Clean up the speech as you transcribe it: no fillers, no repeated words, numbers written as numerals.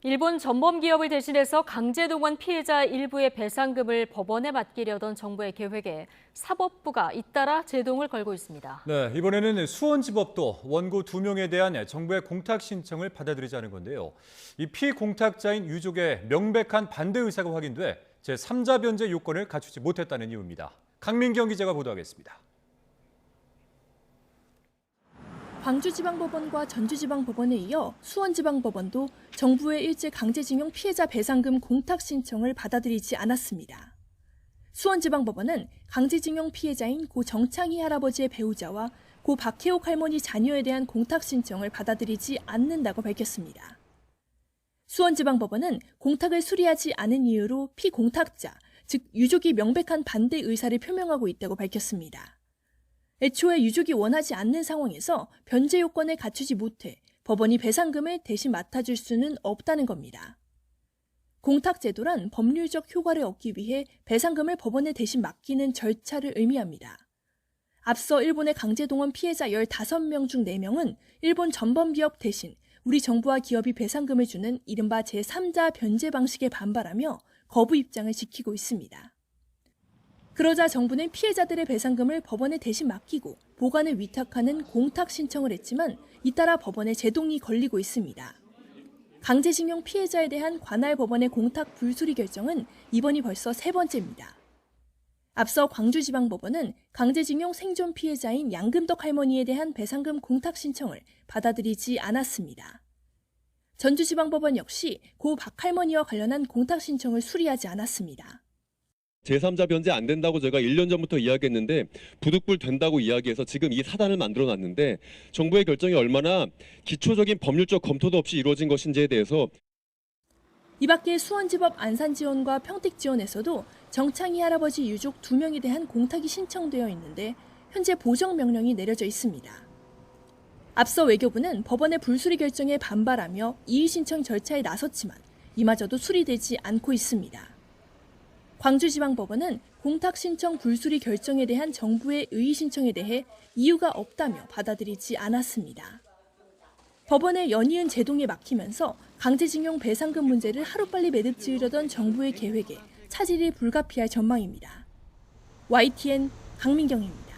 일본 전범 기업을 대신해서 강제동원 피해자 일부의 배상금을 법원에 맡기려던 정부의 계획에 사법부가 잇따라 제동을 걸고 있습니다. 네, 이번에는 수원지법도 원고 2명에 대한 정부의 공탁 신청을 받아들이자는 건데요. 이 피공탁자인 유족의 명백한 반대 의사가 확인돼 제3자 변제 요건을 갖추지 못했다는 이유입니다. 강민경 기자가 보도하겠습니다. 광주지방법원과 전주지방법원에 이어 수원지방법원도 정부의 일제 강제징용 피해자 배상금 공탁 신청을 받아들이지 않았습니다. 수원지방법원은 강제징용 피해자인 고 정창희 할아버지의 배우자와 고 박혜옥 할머니 자녀에 대한 공탁 신청을 받아들이지 않는다고 밝혔습니다. 수원지방법원은 공탁을 수리하지 않은 이유로 피공탁자, 즉 유족이 명백한 반대 의사를 표명하고 있다고 밝혔습니다. 애초에 유족이 원하지 않는 상황에서 변제 요건을 갖추지 못해 법원이 배상금을 대신 맡아줄 수는 없다는 겁니다. 공탁제도란 법률적 효과를 얻기 위해 배상금을 법원에 대신 맡기는 절차를 의미합니다. 앞서 일본의 강제동원 피해자 15명 중 4명은 일본 전범기업 대신 우리 정부와 기업이 배상금을 주는 이른바 제3자 변제 방식에 반발하며 거부 입장을 지키고 있습니다. 그러자 정부는 피해자들의 배상금을 법원에 대신 맡기고 보관을 위탁하는 공탁 신청을 했지만 잇따라 법원에 제동이 걸리고 있습니다. 강제징용 피해자에 대한 관할 법원의 공탁 불수리 결정은 이번이 벌써 3번째입니다. 앞서 광주지방법원은 강제징용 생존 피해자인 양금덕 할머니에 대한 배상금 공탁 신청을 받아들이지 않았습니다. 전주지방법원 역시 고 박 할머니와 관련한 공탁 신청을 수리하지 않았습니다. 제3자 변제 안 된다고 제가 1년 전부터 이야기했는데 부득불 된다고 이야기해서 지금 이 사단을 만들어놨는데 정부의 결정이 얼마나 기초적인 법률적 검토도 없이 이루어진 것인지에 대해서 이 밖에 수원지법 안산지원과 평택지원에서도 정창희 할아버지 유족 2명에 대한 공탁이 신청되어 있는데 현재 보정명령이 내려져 있습니다. 앞서 외교부는 법원의 불수리 결정에 반발하며 이의 신청 절차에 나섰지만 이마저도 수리되지 않고 있습니다. 광주지방법원은 공탁 신청 불수리 결정에 대한 정부의 의의 신청에 대해 이유가 없다며 받아들이지 않았습니다. 법원의 연이은 제동에 막히면서 강제징용 배상금 문제를 하루빨리 매듭지으려던 정부의 계획에 차질이 불가피할 전망입니다. YTN 강민경입니다.